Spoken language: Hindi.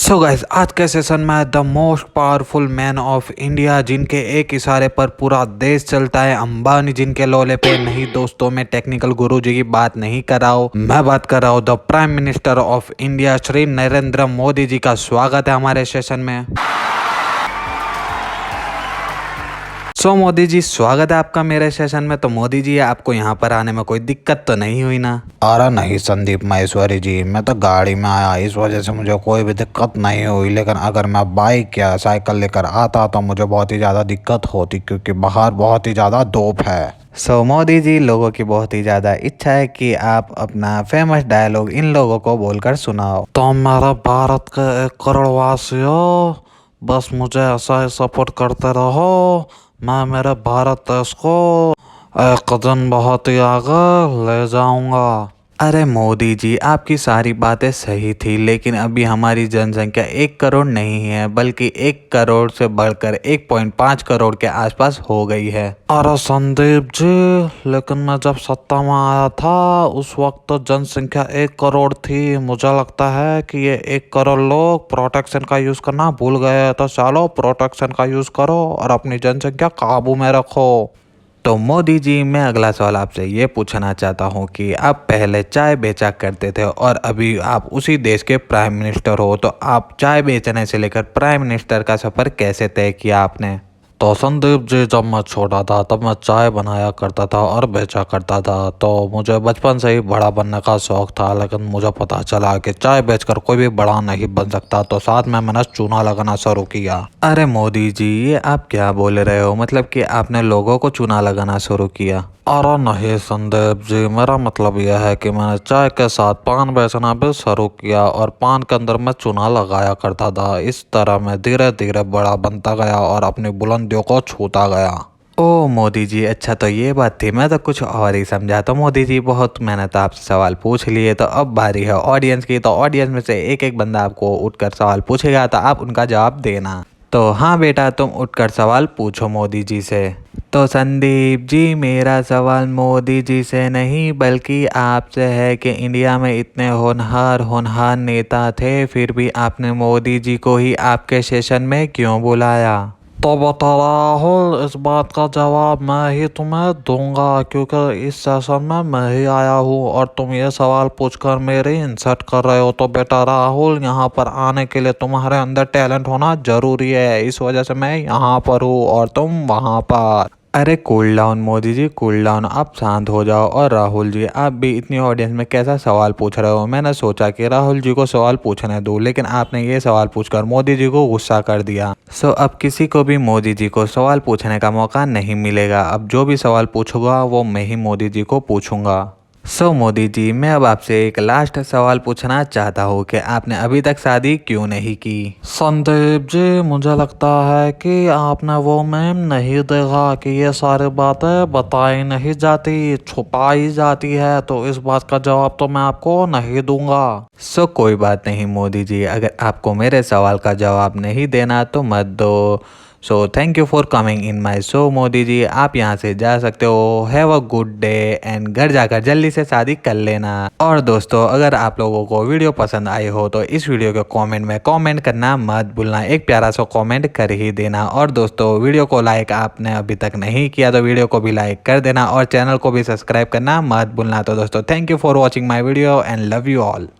सो गाइस, आज के सेशन में the most powerful man of India, जिनके एक इशारे पर पूरा देश चलता है, अंबानी जिनके लोले पे। नहीं दोस्तों, मैं टेक्निकल गुरु जी की बात नहीं कर रहा हूँ, मैं बात कर रहा हूँ the prime minister of India Shri Narendra Modi ji का। स्वागत है हमारे सेशन में। मोदी जी, स्वागत है आपका मेरे सेशन में। तो मोदी जी, आपको यहाँ पर आने में कोई दिक्कत तो नहीं हुई ना? अरे नहीं संदीप माहेश्वरी जी, मैं तो गाड़ी में आया, इस वजह से मुझे कोई भी दिक्कत नहीं हुई। लेकिन अगर मैं बाइक या साइकिल लेकर आता तो मुझे बहुत ही ज़्यादा दिक्कत होती, क्योंकि बाहर बहुत ही ज़्यादा धूप है। मोदी जी, लोगों की बहुत ही ज़्यादा इच्छा है कि आप अपना फेमस डायलॉग इन लोगों को बोलकर सुनाओ। तो मेरे भारत के 1 करोड़ वासियों, बस मुझे ऐसा ही सपोर्ट करते रहो। मैं मेरे भारत देश को एक दिन बहुत ही आगे ले जाऊंगा। अरे मोदी जी, आपकी सारी बातें सही थी, लेकिन अभी हमारी जनसंख्या 1 करोड़ नहीं है, बल्कि 1 करोड़ से बढ़कर 1.5 करोड़ के आसपास हो गई है। अरे संदीप जी, लेकिन मैं जब सत्ता में आया था उस वक्त तो जनसंख्या 1 करोड़ थी। मुझे लगता है कि ये 1 करोड़ लोग प्रोटेक्शन का यूज़ करना भूल गए। तो चलो प्रोटेक्शन का यूज़ करो और अपनी जनसंख्या काबू में रखो। तो मोदी जी, मैं अगला सवाल आपसे ये पूछना चाहता हूँ कि आप पहले चाय बेचा करते थे और अभी आप उसी देश के प्राइम मिनिस्टर हो, तो आप चाय बेचने से लेकर प्राइम मिनिस्टर का सफ़र कैसे तय किया आपने? तो संदीप जी, जब मैं छोटा था तब मैं चाय बनाया करता था और बेचा करता था। तो मुझे बचपन से ही बड़ा बनने का शौक़ था, लेकिन मुझे पता चला कि चाय बेचकर कोई भी बड़ा नहीं बन सकता। तो साथ में मैंने चूना लगाना शुरू किया। अरे मोदी जी, ये आप क्या बोल रहे हो? मतलब कि आपने लोगों को चूना लगाना शुरू किया? अरे नहीं संदीप जी, मेरा मतलब यह है कि मैंने चाय के साथ पान बेचना भी शुरू किया और पान के अंदर मैं चूना लगाया करता था। इस तरह मैं धीरे धीरे बड़ा बनता गया और अपनी बुलंदियों को छूता गया। ओ मोदी जी, अच्छा तो ये बात थी, मैं तो कुछ और ही समझा। तो मोदी जी, बहुत मैंने तो आपसे सवाल पूछ लिए, तो अब बारी है ऑडियंस की। तो ऑडियंस में से एक एक बंदा आपको उठकर सवाल पूछेगा, तो आप उनका जवाब देना। तो हाँ बेटा, तुम उठकर सवाल पूछो मोदी जी से। तो संदीप जी, मेरा सवाल मोदी जी से नहीं बल्कि आपसे है कि इंडिया में इतने होनहार होनहार नेता थे, फिर भी आपने मोदी जी को ही आपके सेशन में क्यों बुलाया? तो बता राहुल, इस बात का जवाब मैं ही तुम्हें दूंगा, क्योंकि इस सेशन में मैं ही आया हूँ और तुम ये सवाल पूछकर मेरी इंसल्ट कर रहे हो। तो बेटा राहुल, यहाँ पर आने के लिए तुम्हारे अंदर टैलेंट होना ज़रूरी है, इस वजह से मैं यहाँ पर हूँ और तुम वहाँ पर। अरे cool down Modi ji, cool down, आप शांत हो जाओ। और राहुल जी, आप भी इतनी ऑडियंस में कैसा सवाल पूछ रहे हो? मैंने सोचा कि राहुल जी को सवाल पूछने दूँ, लेकिन आपने ये सवाल पूछकर मोदी जी को गुस्सा कर दिया। अब किसी को भी मोदी जी को सवाल पूछने का मौका नहीं मिलेगा। अब जो भी सवाल पूछूंगा वो मैं ही मोदी जी को पूछूंगा। मोदी जी, मैं अब आपसे एक लास्ट सवाल पूछना चाहता हूँ कि आपने अभी तक शादी क्यों नहीं की? संदीप जी, मुझे लगता है कि आपने वो मेम नहीं देखा कि ये सारी बातें बताई नहीं जाती, छुपाई जाती है। तो इस बात का जवाब तो मैं आपको नहीं दूंगा। कोई बात नहीं मोदी जी, अगर आपको मेरे सवाल का जवाब नहीं देना तो मत दो। Thank you for coming in my show Modi ji, आप यहाँ से जा सकते हो। Have a good day and घर जाकर जल्दी से शादी कर लेना। और दोस्तों, अगर आप लोगों को वीडियो पसंद आई हो तो इस वीडियो के कमेंट में कमेंट करना मत भूलना, एक प्यारा सा कमेंट कर ही देना। और दोस्तों, वीडियो को लाइक आपने अभी तक नहीं किया तो वीडियो को भी लाइक कर देना और चैनल को भी सब्सक्राइब करना मत भूलना। तो दोस्तों, thank you for watching my video and love you all.